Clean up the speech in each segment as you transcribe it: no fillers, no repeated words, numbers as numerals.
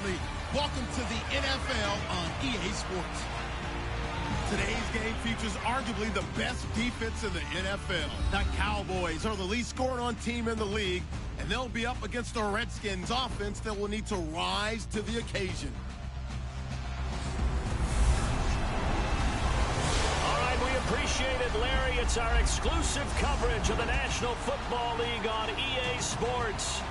everybody. Welcome to the NFL on EA Sports. Today's game features arguably the best defense in the NFL. The Cowboys are the least scoring on team in the league, and they'll be up against the Redskins offense that will need to rise to the occasion. All right, we appreciate it, Larry. It's our exclusive coverage of the National Football League on EA Sports.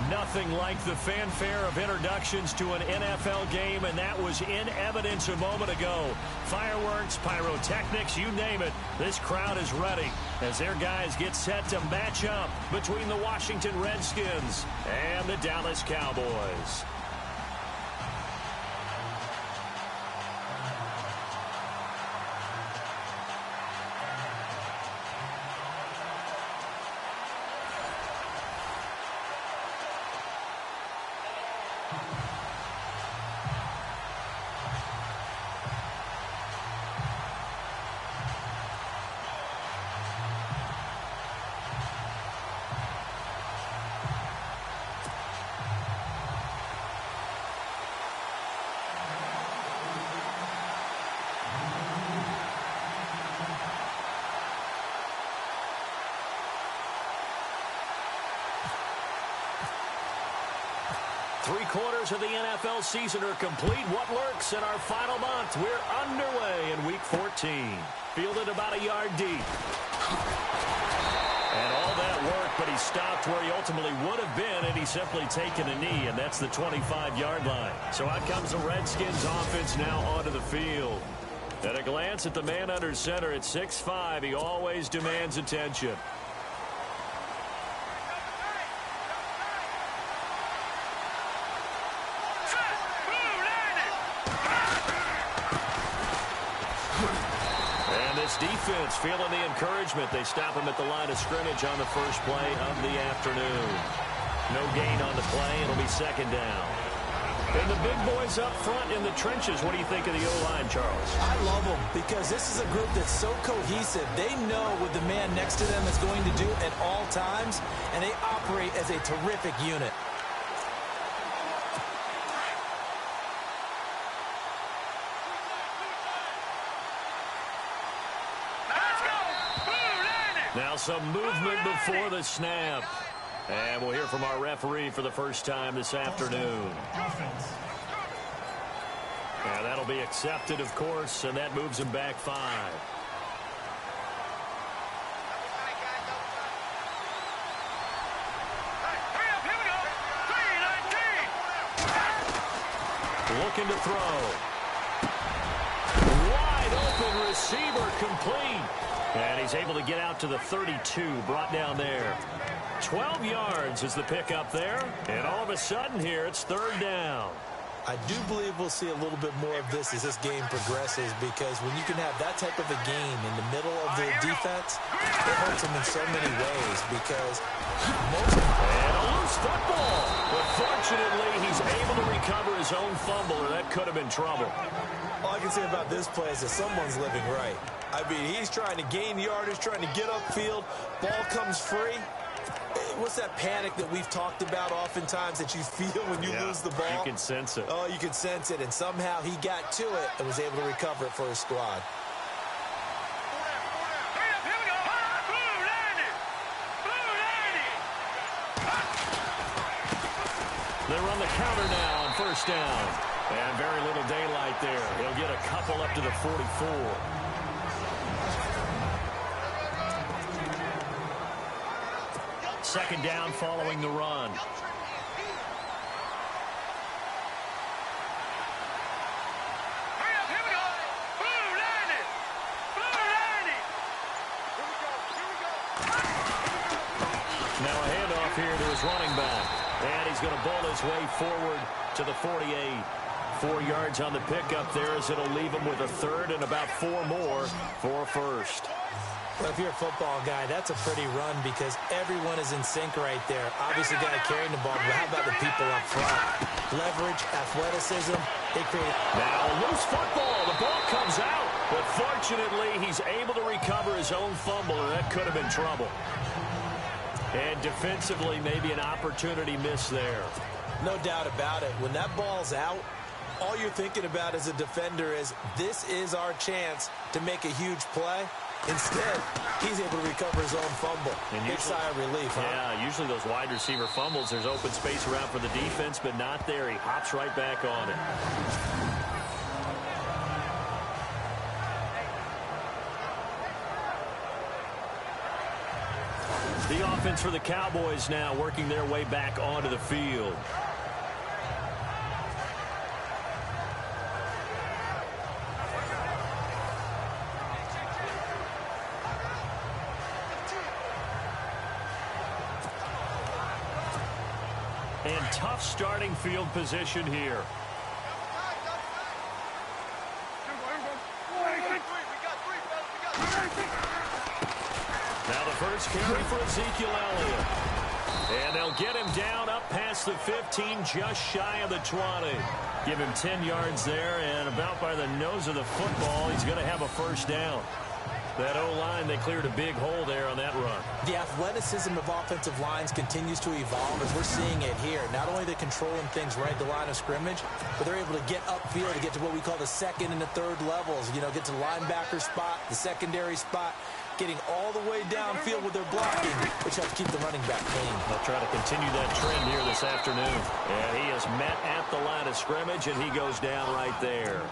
Nothing like the fanfare of introductions to an NFL game, and that was in evidence a moment ago. Fireworks, pyrotechnics, you name it. This crowd is ready as their guys get set to match up between the Washington Redskins and the Dallas Cowboys. Three-quarters of the NFL season are complete. What lurks in our final month? We're underway in Week 14. Fielded about a yard deep. And all that work, but he stopped where he ultimately would have been, and he's simply taken a knee, and that's the 25-yard line. So out comes the Redskins offense now onto the field. At a glance at the man under center at 6'5", he always demands attention. Defense feeling the encouragement. They stop him at the line of scrimmage on the first play of the afternoon. No gain on the play. It'll be second down. And the big boys up front in the trenches. What do you think of the O-line, Charles? I love them because this is a group that's so cohesive. They know what the man next to them is going to do at all times, and they operate as a terrific unit. Now some movement before the snap. And we'll hear from our referee for the first time this afternoon. And that'll be accepted, of course, and that moves him back 5. Looking to throw. Wide open receiver complete. And he's able to get out to the 32, brought down there. 12 yards is the pickup there. And all of a sudden here, it's third down. I do believe we'll see a little bit more of this as this game progresses, because when you can have that type of a game in the middle of the defense, it hurts them in so many ways, because most of them... And a loose football. But fortunately, he's able to recover his own fumble, or that could have been trouble. All I can say about this play is that someone's living right. I mean, he's trying to gain yardage, trying to get upfield. Ball comes free. What's that panic that we've talked about oftentimes that you feel when you lose the ball? You can sense it. Oh, you can sense it. And somehow he got to it and was able to recover it for his squad. They run the counter now on first down. And very little daylight there. He'll get a couple up to the 44. Second down following the run. Now a handoff here to his running back. And he's going to bowl his way forward to the 48. 4 yards on the pickup there, as it'll leave him with a third and about 4 more for a first. Well, if you're a football guy, that's a pretty run because everyone is in sync right there. Obviously, the guy carrying the ball, but how about the people up front? Leverage, athleticism, they create... Now, loose football. The ball comes out, but fortunately, he's able to recover his own fumble, and that could have been trouble. And defensively, maybe an opportunity miss there. No doubt about it. When that ball's out, all you're thinking about as a defender is, this is our chance to make a huge play. Instead, he's able to recover his own fumble. And big sigh of relief, huh? Yeah, usually those wide receiver fumbles, there's open space around for the defense, but not there. He hops right back on it. The offense for the Cowboys now working their way back onto the field. And tough starting field position here. Now the first carry for Ezekiel Elliott. And they'll get him down up past the 15, just shy of the 20. Give him 10 yards there, and about by the nose of the football, he's going to have a first down. That O-line, they cleared a big hole there on that run. The athleticism of offensive lines continues to evolve, as we're seeing it here. Not only are they controlling things right at the line of scrimmage, but they're able to get upfield to get to what we call the second and the third levels. You know, get to the linebacker spot, the secondary spot, getting all the way downfield with their blocking, which helps keep the running back clean. They'll try to continue that trend here this afternoon. And he is met at the line of scrimmage, and he goes down right there.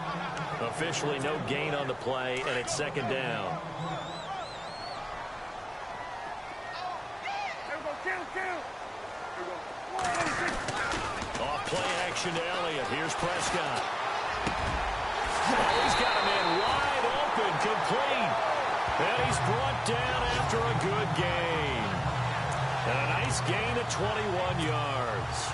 Officially no gain on the play, and it's second down. Off play action to Elliott. Here's Prescott. Oh, he's got him in wide open, complete. And he's brought down after a good gain. And a nice gain of 21 yards.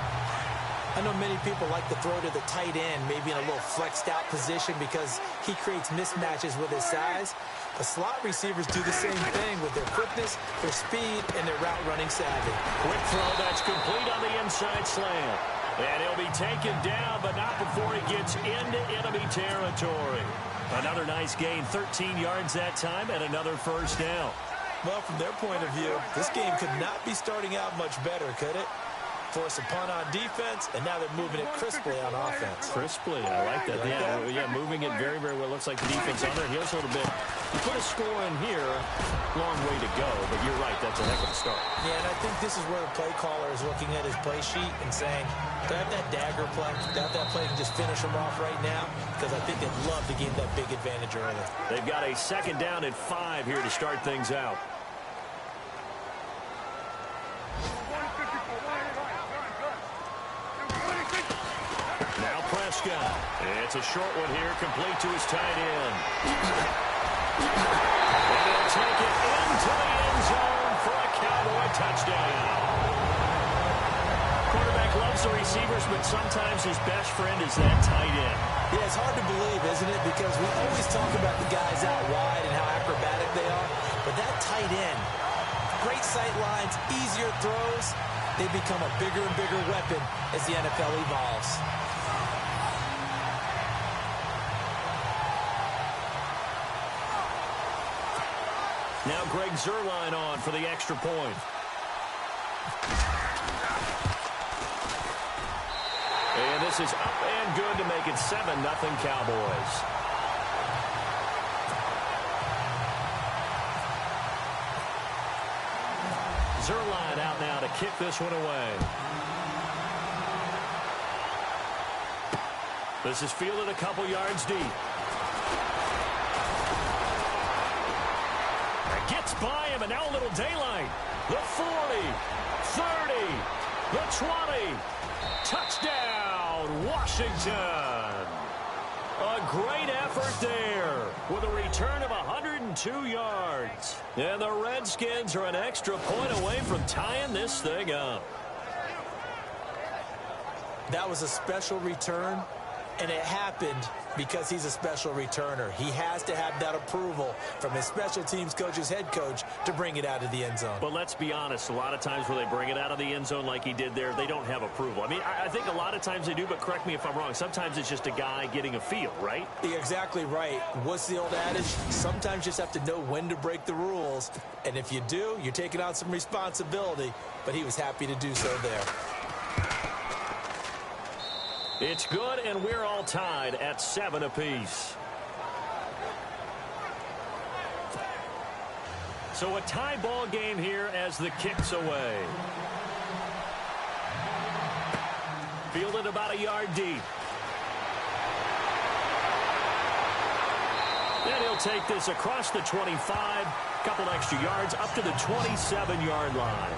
I know many people like to throw to the tight end, maybe in a little flexed out position because he creates mismatches with his size. The slot receivers do the same thing with their quickness, their speed, and their route running savvy. Quick throw that's complete on the inside slant. And he'll be taken down, but not before he gets into enemy territory. Another nice gain, 13 yards that time, and another first down. Well, from their point of view, this game could not be starting out much better, could it? Force a punt on defense, and now they're moving it crisply on offense. Crisply, I like that. Yeah, moving it very, very well. Looks like the defense on their heels a little bit. You put a score in here, long way to go, but you're right, that's a heck of a start. Yeah, and I think this is where the play caller is looking at his play sheet and saying, do I have that dagger play? Do I have that play to just finish them off right now? Because I think they'd love to gain that big advantage early. They've got a second down and 5 here to start things out. Now Prescott. It's a short one here, complete to his tight end. And he'll take it into the end zone for a Cowboy touchdown. Quarterback loves the receivers, but sometimes his best friend is that tight end. Yeah, it's hard to believe, isn't it? Because we always talk about the guys out wide and how acrobatic they are. But that tight end, great sight lines, easier throws, they become a bigger and bigger weapon as the NFL evolves. Now Greg Zuerlein on for the extra point. And this is up and good to make it 7-0 Cowboys. Zuerlein out now to kick this one away. This is fielded a couple yards deep. Gets by him, and now a little daylight. The 40, 30, the 20. Touchdown, Washington. A great effort there with a return of 102 yards. And the Redskins are an extra point away from tying this thing up. That was a special return, and it happened because he's a special returner. He has to have that approval from his special teams coach's head coach to bring it out of the end zone. But let's be honest, a lot of times where they bring it out of the end zone like he did there, they don't have approval. I mean, I think a lot of times they do, but correct me if I'm wrong. Sometimes it's just a guy getting a feel, right? You're exactly right. What's the old adage? Sometimes you just have to know when to break the rules. And if you do, you're taking on some responsibility. But he was happy to do so there. It's good, and we're all tied at 7 apiece. So a tie ball game here as the kick's away. Fielded about a yard deep. Then he'll take this across the 25, couple extra yards up to the 27-yard line.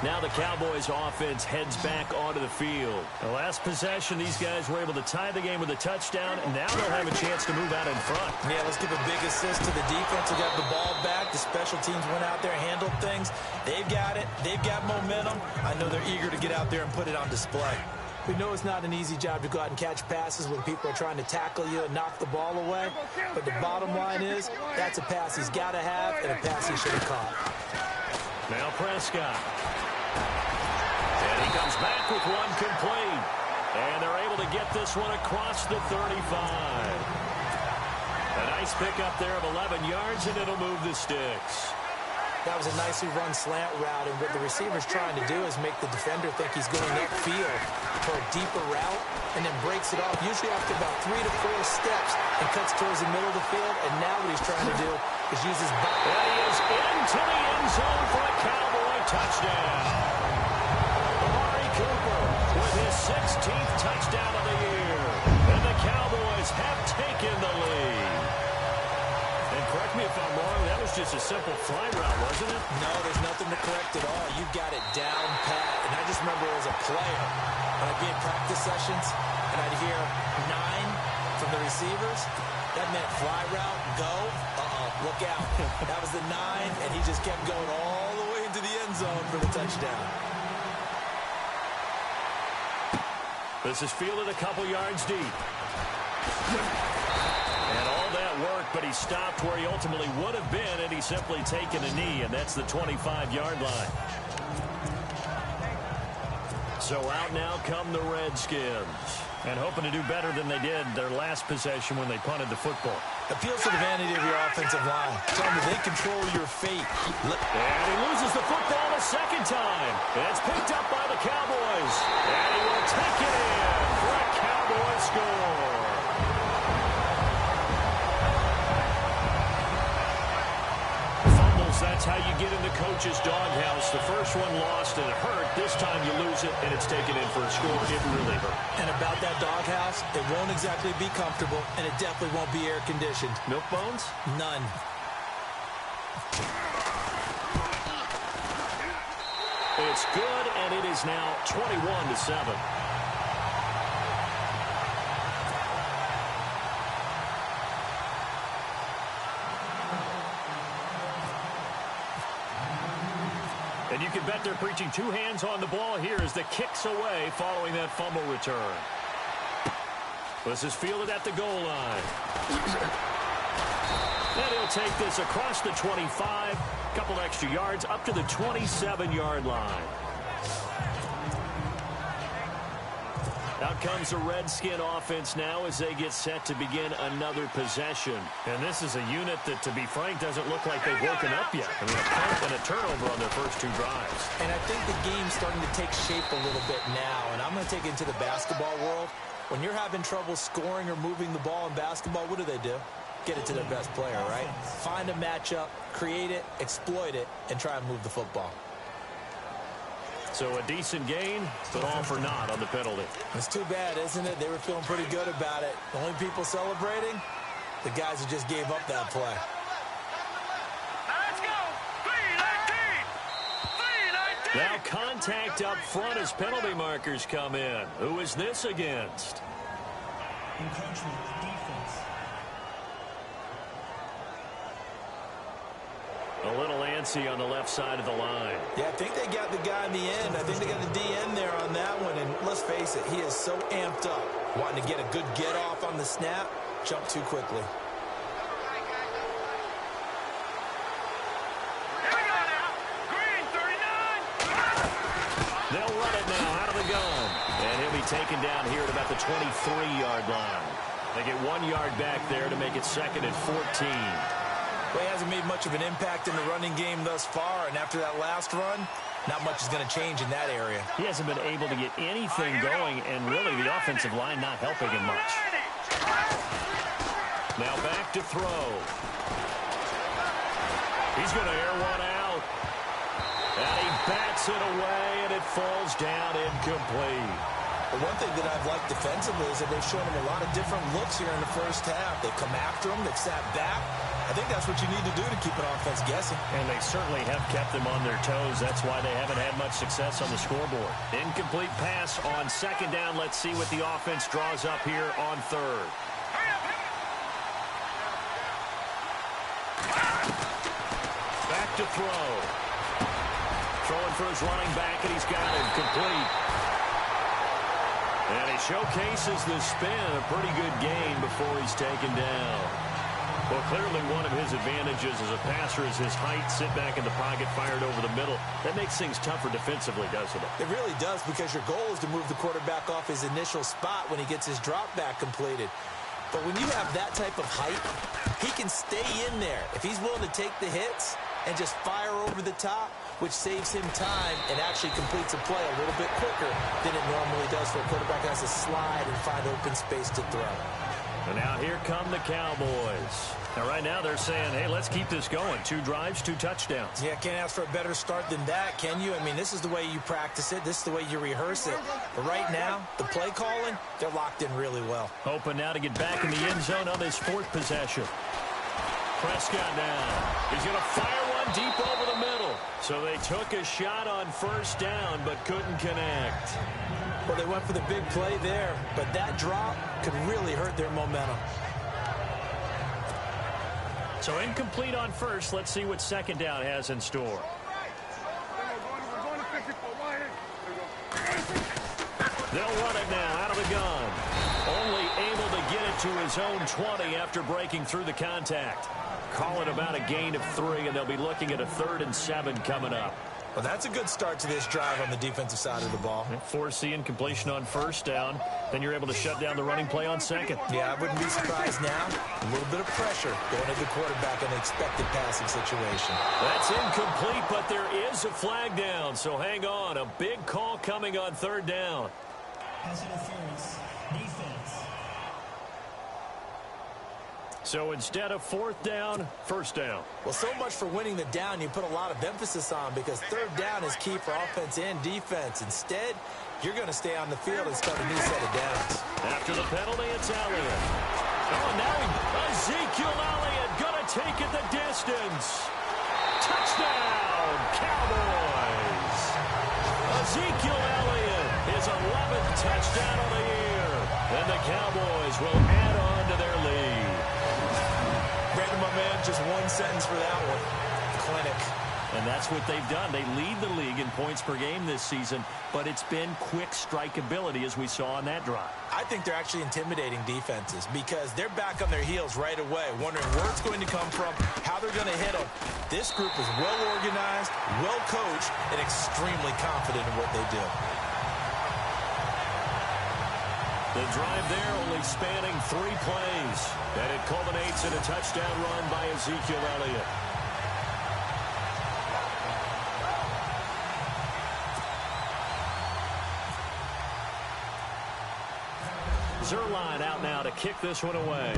Now the Cowboys offense heads back onto the field. The last possession, these guys were able to tie the game with a touchdown, and now they'll have a chance to move out in front. Yeah, let's give a big assist to the defense who got the ball back. The special teams went out there, handled things. They've got it. They've got momentum. I know they're eager to get out there and put it on display. We know it's not an easy job to go out and catch passes when people are trying to tackle you and knock the ball away. But the bottom line is, that's a pass he's got to have and a pass he should have caught. Now Prescott. And he comes back with one complete. And they're able to get this one across the 35. A nice pickup there of 11 yards, and it'll move the sticks. That was a nicely run slant route, and what the receiver's trying to do is make the defender think he's going upfield for a deeper route, and then breaks it off, usually after about 3 to 4 steps, and cuts towards the middle of the field. And now what he's trying to do is use his body. And he is into the end zone for a Cowboy touchdown. Amari Cooper with his 16th touchdown of the year. And the Cowboys have taken the lead. And correct me if I'm wrong, that was just a simple fly route, wasn't it? No, there's nothing to correct at all. You got it down pat. And I just remember as a player, when I'd be in practice sessions, and I'd hear 9 from the receivers, that meant fly route, go, look out. That was the 9, and he just kept going all the way into the end zone for the touchdown. This is fielded a couple yards deep. And all that work, but he stopped where he ultimately would have been, and he's simply taken a knee, and that's the 25-yard line. So out now come the Redskins. And hoping to do better than they did their last possession when they punted the football. Appeals to the vanity of your offensive line. Tell them that they control your fate. And he loses the football a second time. And it's picked up by the Cowboys. And he will take it in for a Cowboy score. Fumbles, that's how you get in the coach's doghouse. The first one lost and it hurt. This time you lose it and it's taken in for a score. It really hurt. And about that doghouse, it won't exactly be comfortable, and it definitely won't be air-conditioned. Milk bones? None. It's good, and it is now 21-7. And you can bet they're preaching 2 hands on the ball here as the kick's away following that fumble return. This is fielded at the goal line. And he'll take this across the 25, couple extra yards up to the 27-yard line. Out comes the Redskin offense now as they get set to begin another possession. And this is a unit that, to be frank, doesn't look like they've woken up yet. I mean, a punt and a turnover on their first 2 drives. And I think the game's starting to take shape a little bit now. And I'm going to take it into the basketball world. When you're having trouble scoring or moving the ball in basketball, what do? Get it to their best player, right? Find a matchup, create it, exploit it, and try and move the football. So a decent gain, but all for naught on the penalty. It's too bad, isn't it? They were feeling pretty good about it. The only people celebrating, the guys who just gave up that play. Let's go! 3-19! 3-19! Now contact up front as penalty markers come in. Who is this against? Encroachment defense. A little antsy on the left side of the line. Yeah, I think they got the guy in the end. I think they got the DN there on that one. And let's face it, he is so amped up, wanting to get a good get off on the snap, jump too quickly. Here we go now. Green, 39. They'll run it now out of the gun. And he'll be taken down here at about the 23-yard line. They get 1 yard back there to make it 2nd and 14. Well, he hasn't made much of an impact in the running game thus far, and after that last run, not much is going to change in that area. He hasn't been able to get anything going, and really the offensive line not helping him much. Now back to throw. He's going to air one out. And he bats it away, and it falls down incomplete. But one thing that I've liked defensively is that they've shown him a lot of different looks here in the first half. They've come after him. They've sat back. I think that's what you need to do to keep an offense guessing. And they certainly have kept them on their toes. That's why they haven't had much success on the scoreboard. Incomplete pass on second down. Let's see what the offense draws up here on third. Back to throw. Throwing for his running back, and he's got him complete. And he showcases the spin, a pretty good game before he's taken down. Well, clearly one of his advantages as a passer is his height. Sit back in the pocket, fired over the middle. That makes things tougher defensively, doesn't it? It really does, because your goal is to move the quarterback off his initial spot when he gets his drop back completed. But when you have that type of height, he can stay in there. If he's willing to take the hits and just fire over the top, which saves him time and actually completes a play a little bit quicker than it normally does for a quarterback who has to slide and find open space to throw. And now here come the Cowboys. Now right now they're saying, hey, let's keep this going. 2 drives, 2 touchdowns. Yeah, can't ask for a better start than that, can you? I mean, this is the way you practice it. This is the way you rehearse it. But right now, the play calling, they're locked in really well. Hoping now to get back in the end zone on this 4th possession. Prescott now. He's going to fire one deep over the middle. So they took a shot on first down, but couldn't connect. Well, they went for the big play there, but that drop could really hurt their momentum. So incomplete on first. Let's see what second down has in store. They'll run it now out of the gun. Only able to get it to his own 20 after breaking through the contact. Call it about a gain of 3, and they'll be looking at a 3rd and 7 coming up. Well, that's a good start to this drive on the defensive side of the ball. Forcing incompletion on first down. Then you're able to shut down the running play on second. Yeah, I wouldn't be surprised now. A little bit of pressure going to the quarterback in an expected passing situation. That's incomplete, but there is a flag down. So hang on. A big call coming on 3rd down. Pass interference. Defense. So instead of 4th down, 1st down. Well, so much for winning the down you put a lot of emphasis on, because 3rd down is key for offense and defense. Instead, you're going to stay on the field and start a new set of downs. After the penalty, it's Elliott. Oh, now Ezekiel Elliott going to take it the distance. Touchdown, Cowboys. Ezekiel Elliott, his 11th touchdown of the year. And the Cowboys will add on to their lead. Brandon, my man, just one sentence for that one. Clinic. And that's what they've done. They lead the league in points per game this season, but it's been quick strikeability as we saw on that drive. I think they're actually intimidating defenses, because they're back on their heels right away, wondering where it's going to come from, how they're going to hit them. This group is well organized, well coached, and extremely confident in what they do. The drive there only spanning 3 plays, and it culminates in a touchdown run by Ezekiel Elliott. Zerline out now to kick this one away.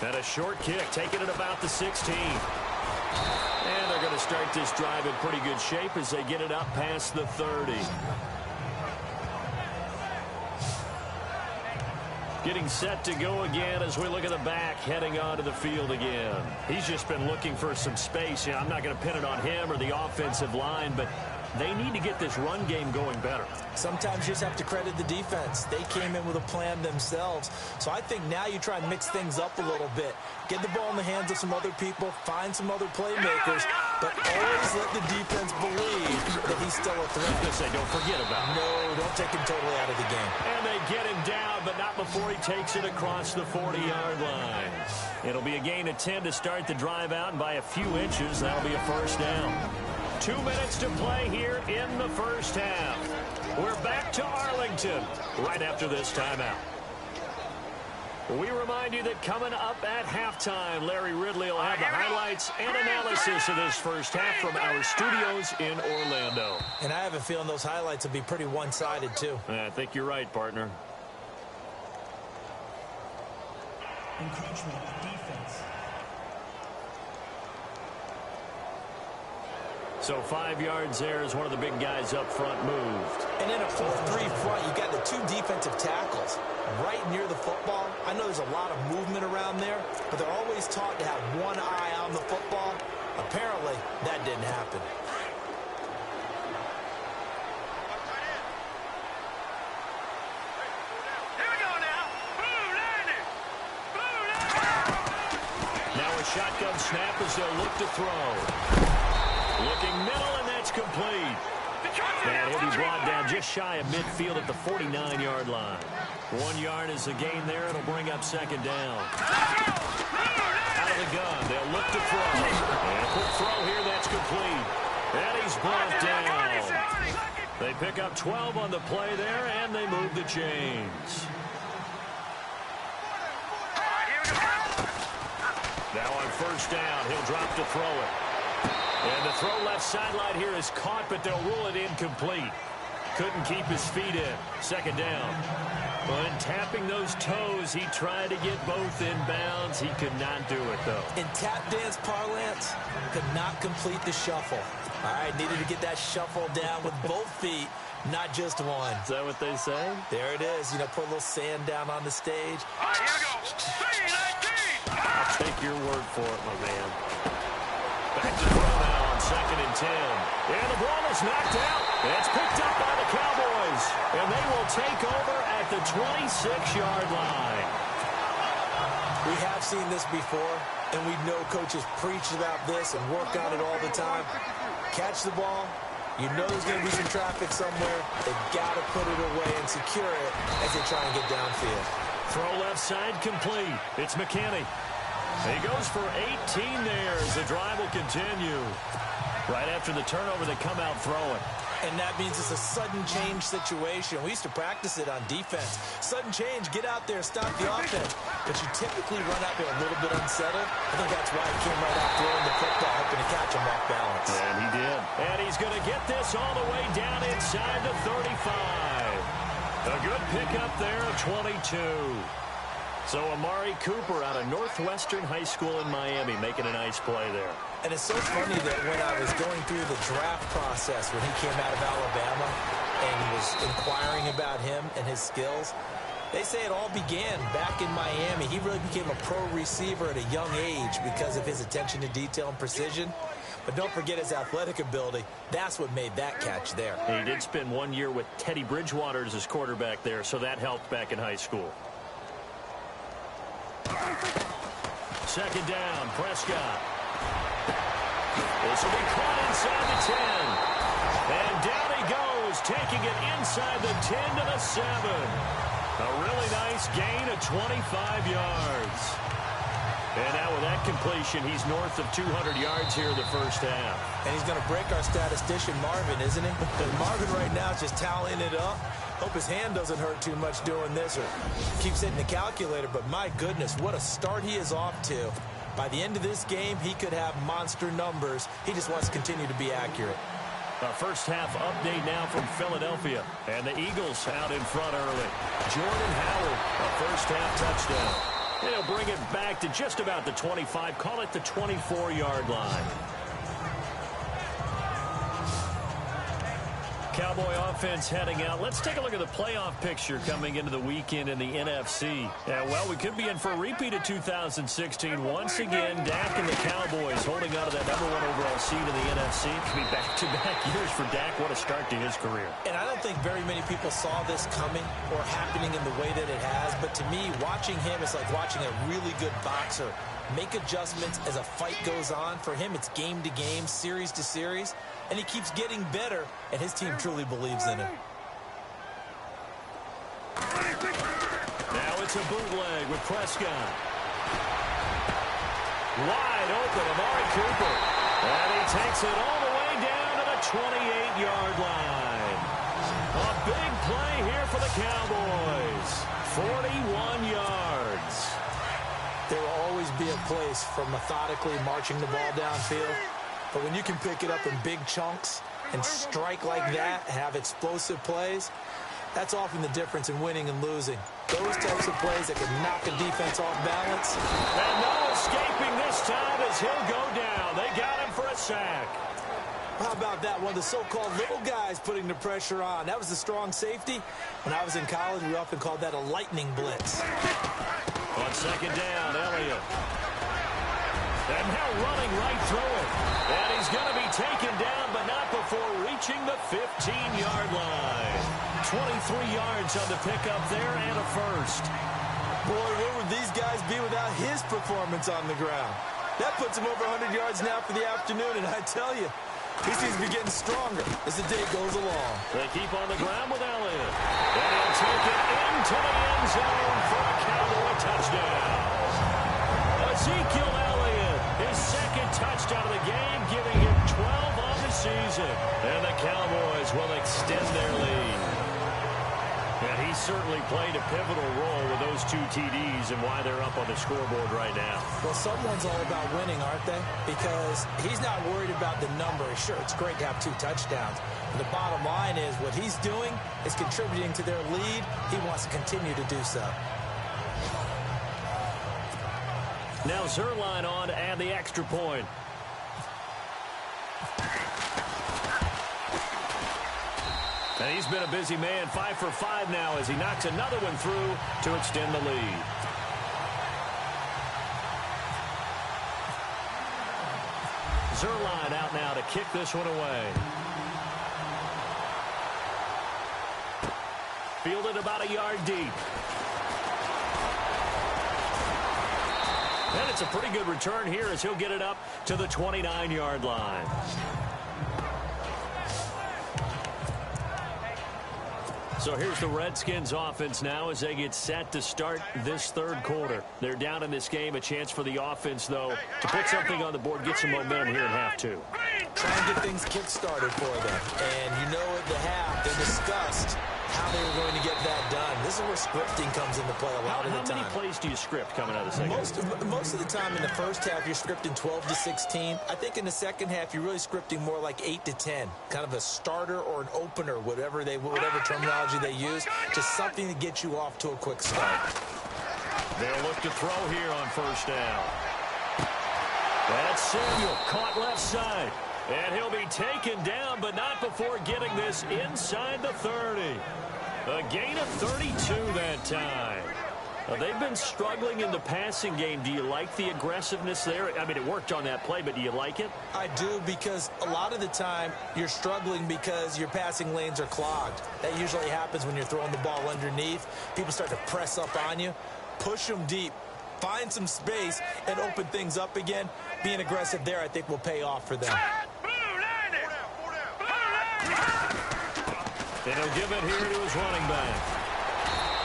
And a short kick, taking it about the 16. And they're going to start this drive in pretty good shape as they get it up past the 30. Getting set to go again as we look at the back, heading onto the field again. He's just been looking for some space. I'm not going to pin it on him or the offensive line, but they need to get this run game going better. Sometimes you just have to credit the defense. They came in with a plan themselves. So I think now you try and mix things up a little bit. Get the ball in the hands of some other people, find some other playmakers, but always let the defense believe that he's still a threat. I was going to say, don't forget about him. No, don't take him totally out of the game. And they get him down, but not before he takes it across the 40-yard line. It'll be a gain of 10 to start the drive out, and by a few inches, that'll be a first down. 2 minutes to play here in the first half. We're back to Arlington right after this timeout. We remind you that coming up at halftime, Larry Ridley will have the highlights and analysis of this first half from our studios in Orlando. And I have a feeling those highlights will be pretty one-sided, too. I think you're right, partner. Encroachment, defense. So 5 yards there as one of the big guys up front moved. And in a 4-3 front, you got the 2 defensive tackles right near the football. I know there's a lot of movement around there, but they're always taught to have one eye on the football. Apparently, that didn't happen. Here we go now. Blue landing. Blue landing. Now a shotgun snap as they'll look to throw. Looking middle, and that's complete. And he'll be brought down just shy of midfield at the 49-yard line. 1 yard is the gain there. It'll bring up second down. Out of the gun, they'll look to throw. And a quick throw here, that's complete. And he's brought down. They pick up 12 on the play there, and they move the chains. Now on first down, he'll drop to throw it. And the throw left sideline here is caught, but they'll rule it incomplete. Couldn't keep his feet in. Second down. When tapping those toes, he tried to get both in bounds. He could not do it, though. In tap dance parlance, could not complete the shuffle. All right, needed to get that shuffle down with both feet, not just one. Is that what they say? There it is. You know, put a little sand down on the stage. All right, here we go. 3-19. I'll take your word for it, my man. Back to throw now on 2nd and 10. And the ball is knocked out. It's picked up by the Cowboys. And they will take over at the 26-yard line. We have seen this before, and we know coaches preach about this and work on it all the time. Catch the ball. You know there's going to be some traffic somewhere. They've got to put it away and secure it as they try and get downfield. Throw left side complete. It's McKinney. He goes for 18 there as the drive will continue. Right after the turnover, they come out throwing. And that means it's a sudden change situation. We used to practice it on defense. Sudden change, get out there, stop the offense. But you typically run out there a little bit unsettled. I think that's why he came right out throwing the football, hoping to catch him off balance. And he did. And he's going to get this all the way down inside the 35. A good pickup there, 22. So Amari Cooper out of Northwestern High School in Miami making a nice play there. And it's so funny that when I was going through the draft process when he came out of Alabama and he was inquiring about him and his skills, they say it all began back in Miami. He really became a pro receiver at a young age because of his attention to detail and precision. But don't forget his athletic ability. That's what made that catch there. He did spend 1 year with Teddy Bridgewater as his quarterback there, so that helped back in high school. Second down, Prescott. This will be caught inside the 10. And down he goes, taking it inside the 10 to the 7. A really nice gain of 25 yards. And now with that completion, he's north of 200 yards here in the first half. And he's going to break our statistician, Marvin, isn't he? Marvin right now is just tallying it up. Hope his hand doesn't hurt too much doing this or keeps hitting the calculator. But my goodness, what a start he is off to. By the end of this game, he could have monster numbers. He just wants to continue to be accurate. A first half update now from Philadelphia. And the Eagles out in front early. Jordan Howard, a first half touchdown. They'll bring it back to just about the 25, call it the 24-yard line. Cowboy offense heading out. Let's take a look at the playoff picture coming into the weekend in the NFC. Well, we could be in for a repeat of 2016. Once again, Dak and the Cowboys holding on to that #1 overall seed in the NFC. It could be back-to-back years for Dak. What a start to his career. And I don't think very many people saw this coming or happening in the way that it has. But to me, watching him is like watching a really good boxer make adjustments as a fight goes on. For him, it's game to game, series to series. And he keeps getting better, and his team truly believes in him. Now it's a bootleg with Prescott. Wide open, Amari Cooper. And he takes it all the way down to the 28-yard line. A big play here for the Cowboys. 41 yards. There will always be a place for methodically marching the ball downfield. But when you can pick it up in big chunks and strike like that, have explosive plays, that's often the difference in winning and losing. Those types of plays that can knock a defense off balance. And no escaping this time as he'll go down. They got him for a sack. How about that? One of the so-called little guys putting the pressure on. That was the strong safety. When I was in college, we often called that a lightning blitz. On second down, Elliott. And now running right through it. And he's going to be taken down, but not before reaching the 15-yard line. 23 yards on the pickup there and a first. Boy, where would these guys be without his performance on the ground? That puts him over 100 yards now for the afternoon, and I tell you, he seems to be getting stronger as the day goes along. They keep on the ground with Elliott. And he'll take it into the end zone for a Cowboy touchdown. Ezekiel Elliott, his second touchdown of the game, giving him 12 on the season. And the Cowboys will extend their lead. And he certainly played a pivotal role with those two TDs and why they're up on the scoreboard right now. Well, someone's all about winning, aren't they? Because he's not worried about the number. Sure, it's great to have 2 touchdowns. But the bottom line is what he's doing is contributing to their lead. He wants to continue to do so. Now Zerline on to add the extra point. And he's been a busy man, 5 for 5 now as he knocks another one through to extend the lead. Zerline out now to kick this one away. Fielded about a yard deep. And it's a pretty good return here as he'll get it up to the 29-yard line. So here's the Redskins offense now as they get set to start this third quarter. They're down in this game. A chance for the offense, though, to put something on the board, get some momentum here in half 2. Try and get things kick-started for them. And you know at the half, they discussed how they were going to get that done. This is where scripting comes into play a lot of the time. How many plays do you script coming out of the second half? Most of the time in the first half, you're scripting 12 to 16. I think in the second half, you're really scripting more like 8 to 10. Kind of a starter or an opener, whatever terminology they use. Just something to get you off to a quick start. They'll look to throw here on first down. That's Samuel, caught left side. And he'll be taken down, but not before getting this inside the 30. A gain of 32 that time. They've been struggling in the passing game. Do you like the aggressiveness there? I mean, it worked on that play, but do you like it? I do, because a lot of the time you're struggling because your passing lanes are clogged. That usually happens when you're throwing the ball underneath. People start to press up on you. Push them deep. Find some space and open things up again. Being aggressive there, I think, will pay off for them. And he'll give it here to his running back.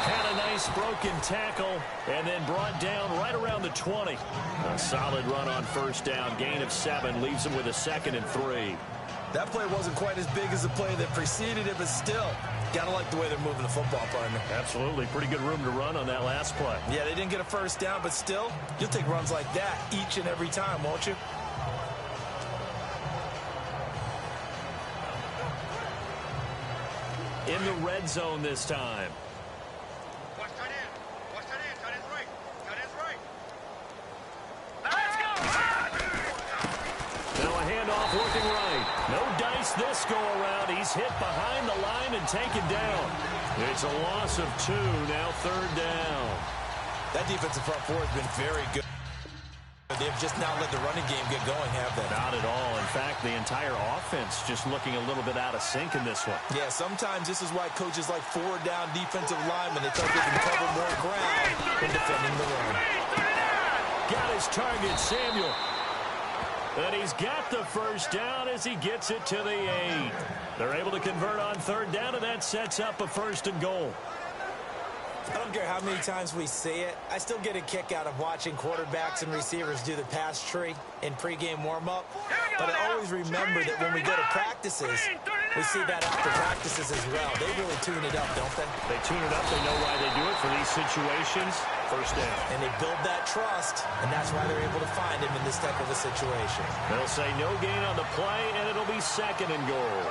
Had a nice broken tackle and then brought down right around the 20. A solid run on first down. Gain of 7 leaves him with a 2nd and 3. That play wasn't quite as big as the play that preceded it, but still, gotta like the way they're moving the football, partner. Absolutely. Pretty good room to run on that last play. Yeah, they didn't get a first down, but still, you'll take runs like that each and every time, won't you? In the red zone this time. Watch tight end. Watch tight end. Tight end's right. Tight end's right. Now a handoff looking right. No dice this go around. He's hit behind the line and taken down. It's a loss of 2. Now 3rd down. That defensive front four has been very good. They've just not let the running game get going, have they? Not at all. In fact, the entire offense just looking a little bit out of sync in this one. Yeah, sometimes this is why coaches like 4-down defensive linemen. They thought they can cover more ground when defending the run. Got his target, Samuel. And he's got the first down as he gets it to the 8. They're able to convert on 3rd down, and that sets up a 1st and goal. I don't care how many times we see it. I still get a kick out of watching quarterbacks and receivers do the pass tree in pregame warm-up. But I always remember that when we go to practices, We see that after practices as well. They really tune it up, don't they? They tune it up. They know why they do it for these situations. First down. And they build that trust, and that's why they're able to find him in this type of a situation. They'll say no gain on the play, and it'll be 2nd and goal.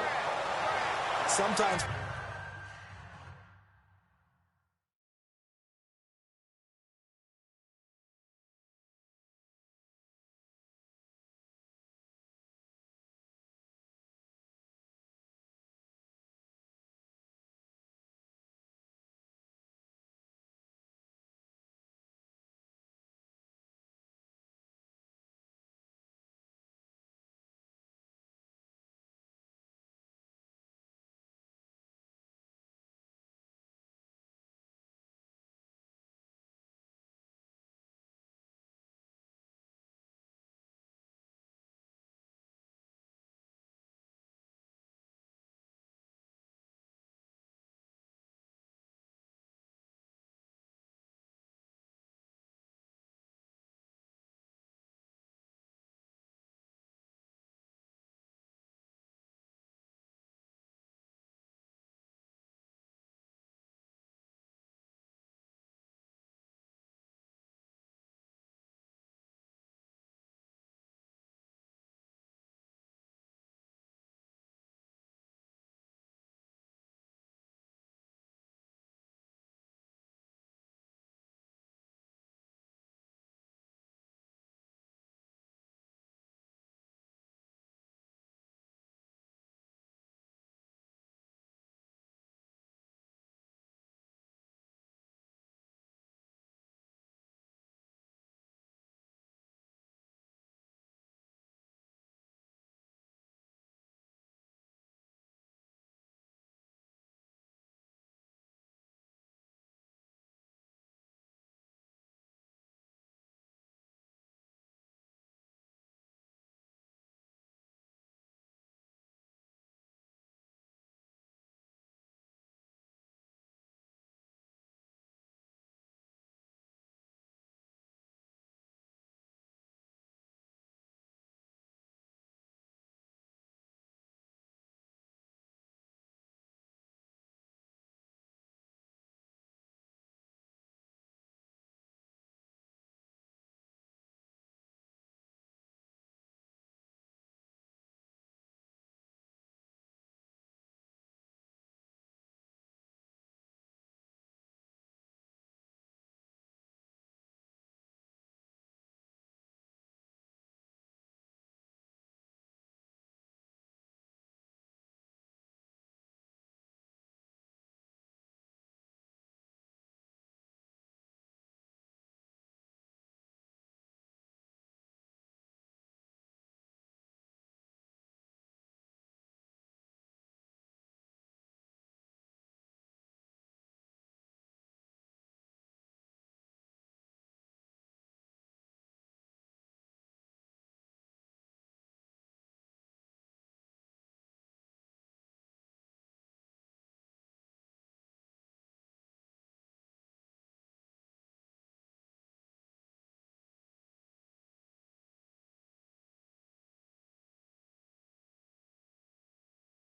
Sometimes...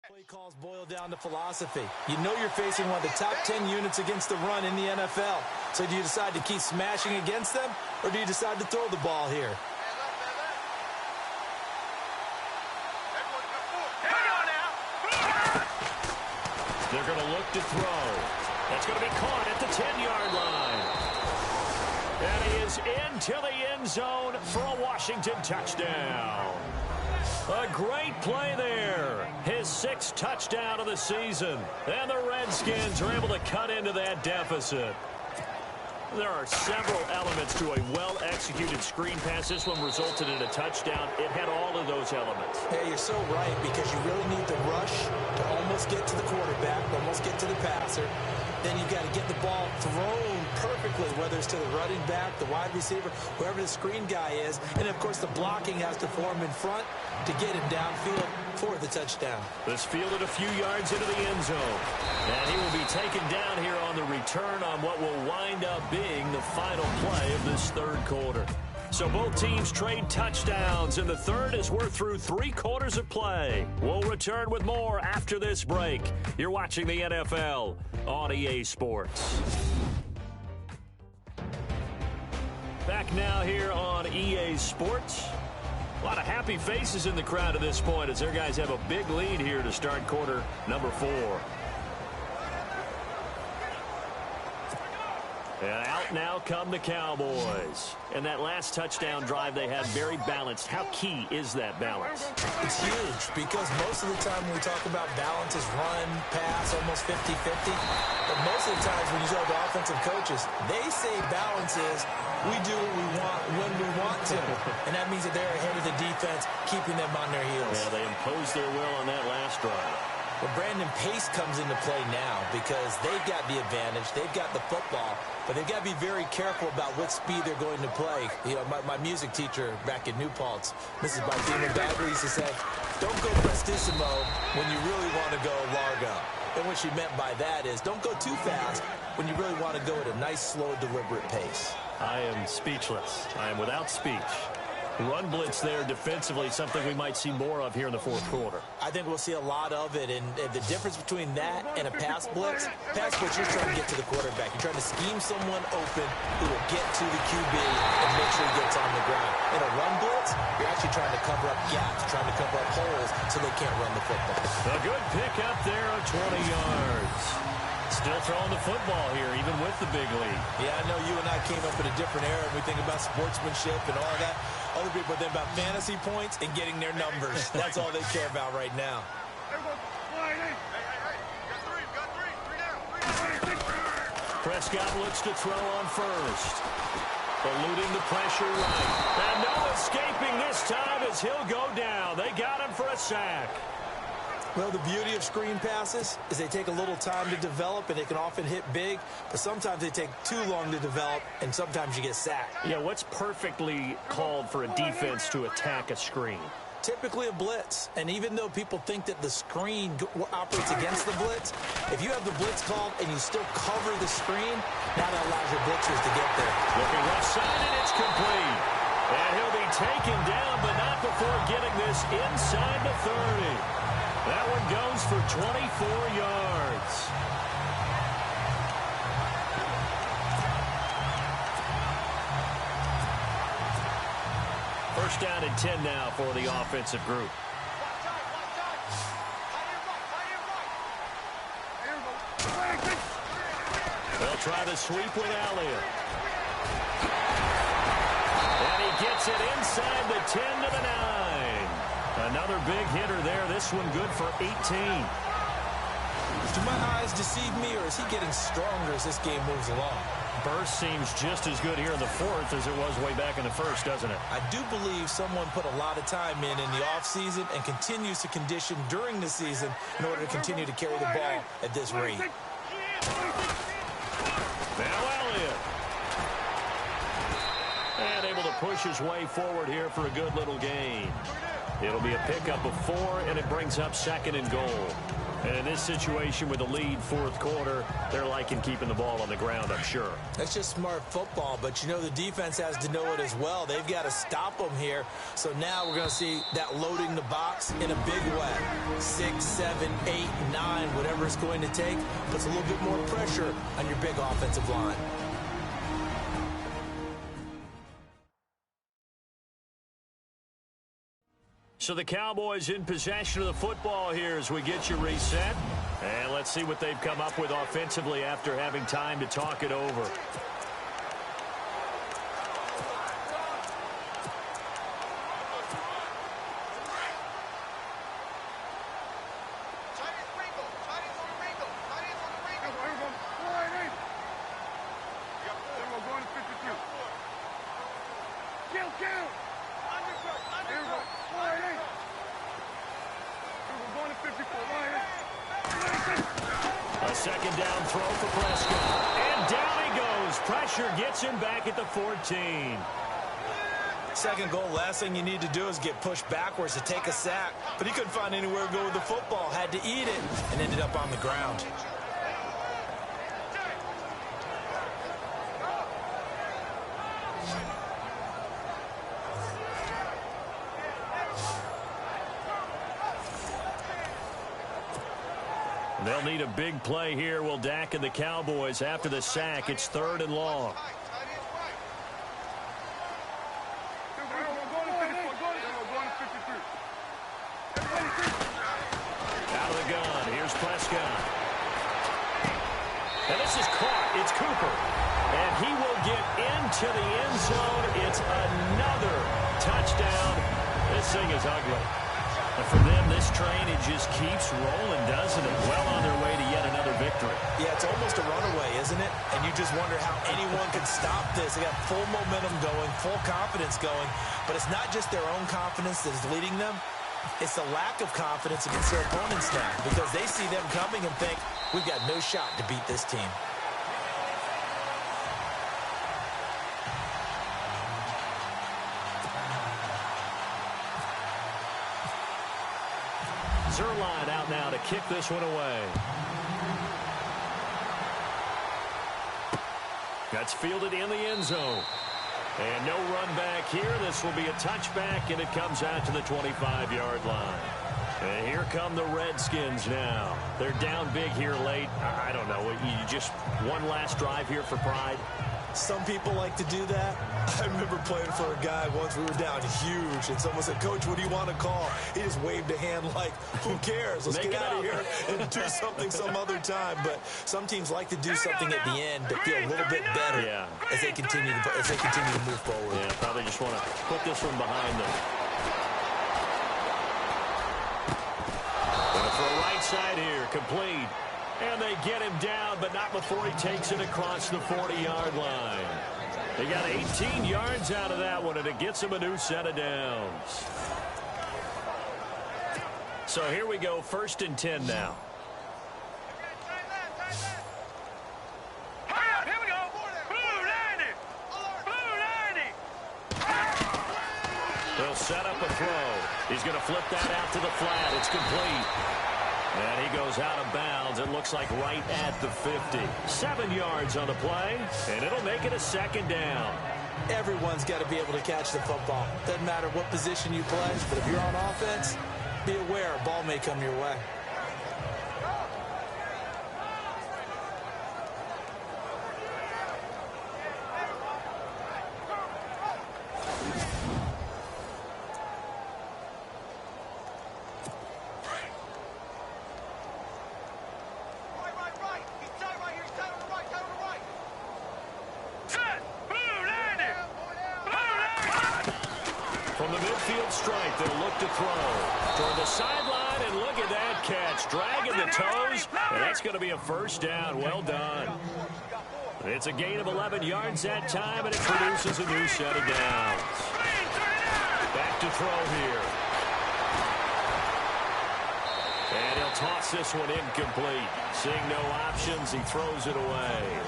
Play calls boil down to philosophy. You know you're facing one of the top 10 units against the run in the NFL. So do you decide to keep smashing against them, or do you decide to throw the ball here? They're going to look to throw. That's going to be caught at the 10-yard line. And he is into the end zone for a Washington touchdown. A great play there. His 6th touchdown of the season. And the Redskins are able to cut into that deficit. There are several elements to a well-executed screen pass. This one resulted in a touchdown. It had all of those elements. Yeah, you're so right, because you really need the rush to almost get to the quarterback, almost get to the passer. Then you've got to get the ball thrown perfectly, whether it's to the running back, the wide receiver, whoever the screen guy is. And, of course, the blocking has to form in front to get him downfield for the touchdown. This fielded a few yards into the end zone. And he will be taken down here on the return on what will wind up being the final play of this 3rd quarter. So both teams trade touchdowns in the third as we're through 3 quarters of play. We'll return with more after this break. You're watching the NFL on EA Sports. Back now here on EA Sports. A lot of happy faces in the crowd at this point as their guys have a big lead here to start quarter number 4. And out now come the Cowboys. And that last touchdown drive they had very balanced. How key is that balance? It's huge because most of the time when we talk about balance is run, pass, almost 50-50. But most of the times when you talk to offensive coaches, they say balance is we do what we want when we want to. And that means that they're ahead of the defense, keeping them on their heels. Yeah, they imposed their will on that last drive. Well, Brandon, pace comes into play now because they've got the advantage. They've got the football, but they've got to be very careful about what speed they're going to play. You know, my music teacher back in New Paltz, Mrs. Barthena Bagley, used to say, don't go prestissimo when you really want to go largo. And what she meant by that is don't go too fast when you really want to go at a nice, slow, deliberate pace. I am speechless. I am without speech. Run blitz there defensively, something we might see more of here in the fourth quarter. I think we'll see a lot of it, and the difference between that and a pass blitz, you're trying to get to the quarterback. You're trying to scheme someone open who will get to the QB and make sure he gets on the ground. In a run blitz, you're actually trying to cover up gaps, trying to cover up holes so they can't run the football. A good pickup there of 20 yards. Still throwing the football here, even with the big lead. Yeah, I know you and I came up in a different era, and we think about sportsmanship and all of that. Other people think about fantasy points and getting their numbers. That's all they care about right now. Prescott looks to throw on first. Eluding the pressure right. And no escaping this time as he'll go down. They got him for a sack. Well, the beauty of screen passes is they take a little time to develop, and they can often hit big, but sometimes they take too long to develop, and sometimes you get sacked. Yeah, what's perfectly called for a defense to attack a screen? Typically a blitz, and even though people think that the screen operates against the blitz, if you have the blitz called and you still cover the screen, now that allows your blitzers to get there. Looking left side, and it's complete. And he'll be taken down, but not before getting this inside the 30. That one goes for 24 yards. First down and 10 now for the offensive group. They'll try to sweep with Elliott. And he gets it inside the 10 to the 9. Another big hitter there. This one good for 18. Do my eyes deceive me, or is he getting stronger as this game moves along? Burst seems just as good here in the fourth as it was way back in the first, doesn't it? I do believe someone put a lot of time in the offseason and continues to condition during the season in order to continue to carry the ball at this rate. Now Elliott. And able to push his way forward here for a good little gain. It'll be a pickup of 4, and it brings up 2nd and goal. And in this situation with the lead fourth quarter, they're liking keeping the ball on the ground, I'm sure. That's just smart football, but you know the defense has to know it as well. They've got to stop them here. So now we're going to see that loading the box in a big way. 6, 7, 8, 9, whatever it's going to take, puts a little bit more pressure on your big offensive line. So the Cowboys in possession of the football here as we get you reset. And let's see what they've come up with offensively after having time to talk it over. A second down throw for Prescott. And down he goes. Pressure gets him back at the 14. Second goal, last thing you need to do is get pushed backwards to take a sack. But he couldn't find anywhere to go with the football. Had to eat it and ended up on the ground. They'll need a big play here. Will Dak and the Cowboys after the sack. It's 3rd and long. Out of the gun. Here's Prescott. And this is caught. It's Cooper. And he will get into the end zone. It's another touchdown. This thing is ugly. And for them, this train, it just keeps rolling, doesn't it? Well on their way to yet another victory. Yeah, it's almost a runaway, isn't it? And you just wonder how anyone can stop this. They got full momentum going, full confidence going. But it's not just their own confidence that is leading them. It's the lack of confidence against their opponents now, because they see them coming and think, we've got no shot to beat this team. Zerline out now to kick this one away. That's fielded in the end zone. And no run back here. This will be a touchback, and it comes out to the 25-yard line. And here come the Redskins now. They're down big here late. I don't know. You just one last drive here for pride. Some people like to do that. I remember playing for a guy once. We were down huge, and someone said, "Coach, what do you want to call?" He just waved a hand like, who cares? Let's get out of here and do something some other time. But some teams like to do something at the end to feel a little bit better as they continue to move forward. Yeah, probably just want to put this one behind them. And for a right side here, complete. And they get him down, but not before he takes it across the 40-yard line. They got 18 yards out of that one, and it gets him a new set of downs. So here we go, 1st and 10 now. Here we go. Blue 90. They'll set up a throw. He's going to flip that out to the flat. It's complete. And he goes out of bounds. It looks like right at the 50. 7 yards on the play, and it'll make it a 2nd down. Everyone's got to be able to catch the football. Doesn't matter what position you play, but if you're on offense, be aware a ball may come your way. Stripe, they'll look to throw toward the sideline, and look at that catch, dragging the toes, and that's going to be a 1st down. Well done. It's a gain of 11 yards that time, and it produces a new set of downs. Back to throw here, and he'll toss this one incomplete. Seeing no options, he throws it away.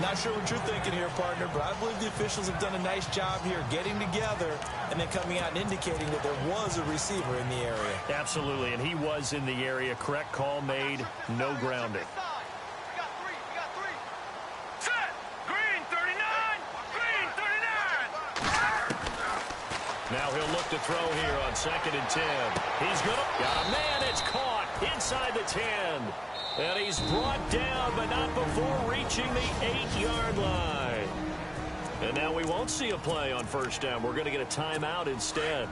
Not sure what you're thinking here, partner, but I believe the officials have done a nice job here getting together and then coming out and indicating that there was a receiver in the area. Absolutely, and he was in the area. Correct call made, no grounding. We got three. Set. Green 39. Green 39. Now he'll look to throw here on 2nd and 10. He's going to... Got a man, it's caught inside the 10. And he's brought down, but not before reaching the 8-yard line. And now we won't see a play on 1st down. We're going to get a timeout instead,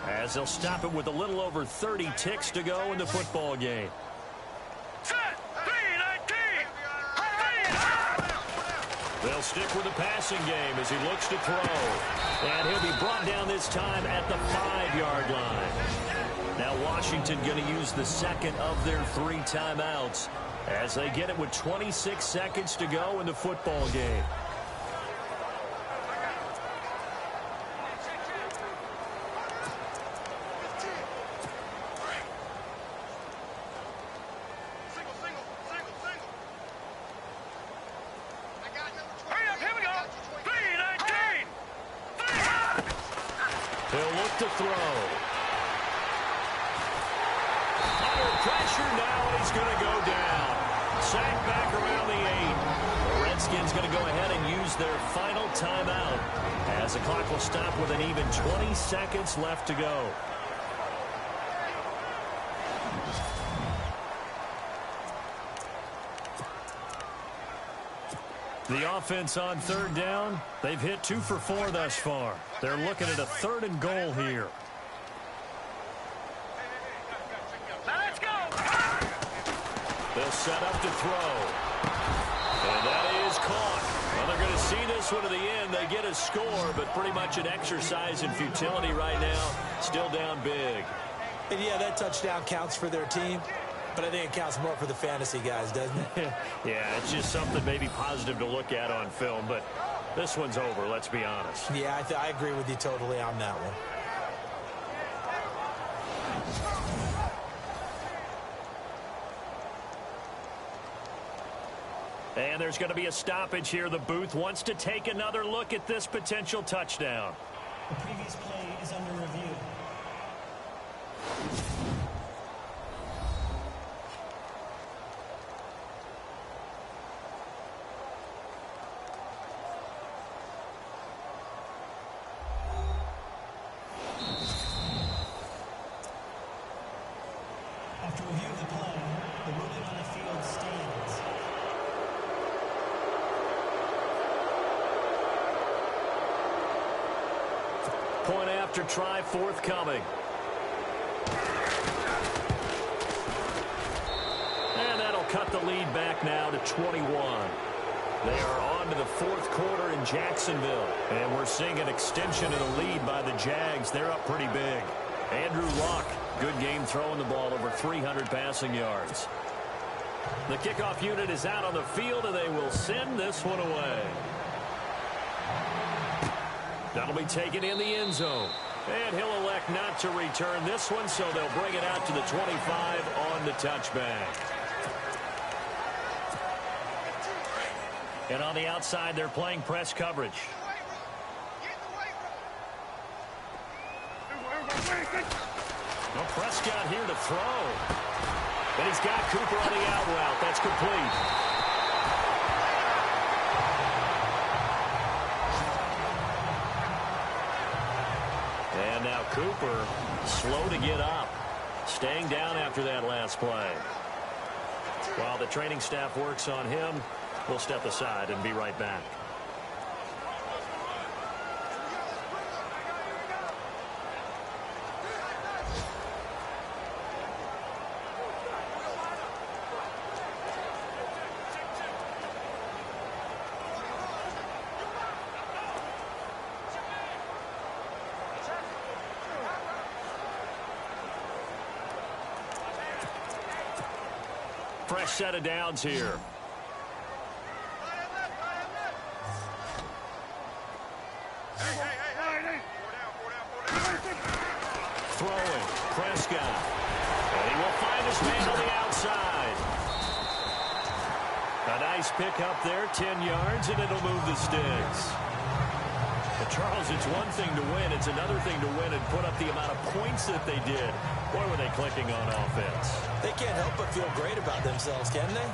as they'll stop it with a little over 30 ticks to go in the football game. Set. 3-19. They'll stick with the passing game as he looks to throw. And he'll be brought down this time at the 5-yard line. Now Washington going to use the 2nd of their 3 timeouts as they get it with 26 seconds to go in the football game. Hurry up, here we go. 3-19. He'll look to throw. Pressure now, and he's going to go down. Sack back around the 8. The Redskins going to go ahead and use their final timeout as the clock will stop with an even 20 seconds left to go. The offense on third down, they've hit 2 for 4 thus far. They're looking at a 3rd and goal here. Now let's go. They'll set up to throw. And that is caught. Well, they're going to see this one to the end. They get a score, but pretty much an exercise in futility right now. Still down big. And yeah, that touchdown counts for their team, but I think it counts more for the fantasy guys, doesn't it? Yeah, it's just something maybe positive to look at on film, but this one's over, let's be honest. Yeah, I agree with you totally on that one. And there's going to be a stoppage here. The booth wants to take another look at this potential touchdown. The previous play is under review. After review of the play, the ruling on the field stands. Point after try forthcoming. And that'll cut the lead back now to 21. They are on to the 4th quarter in Jacksonville. And we're seeing an extension of the lead by the Jags. They're up pretty big. Andrew Luck, good game throwing the ball, over 300 passing yards. The kickoff unit is out on the field, and they will send this one away. That'll be taken in the end zone. And he'll elect not to return this one, so they'll bring it out to the 25 on the touchback. And on the outside, they're playing press coverage. Well, Prescott here to throw. And he's got Cooper on the out route. That's complete. And now Cooper, slow to get up. Staying down after that last play. While the training staff works on him, we'll step aside and be right back. Fresh set of downs here. Throwing. Prescott. And he will find his man on the outside. A nice pick up there, 10 yards, and it'll move the sticks. But Charles, it's one thing to win. It's another thing to win and put up the amount of points that they did. Boy, were they clicking on offense. They can't help but feel great about themselves, can they?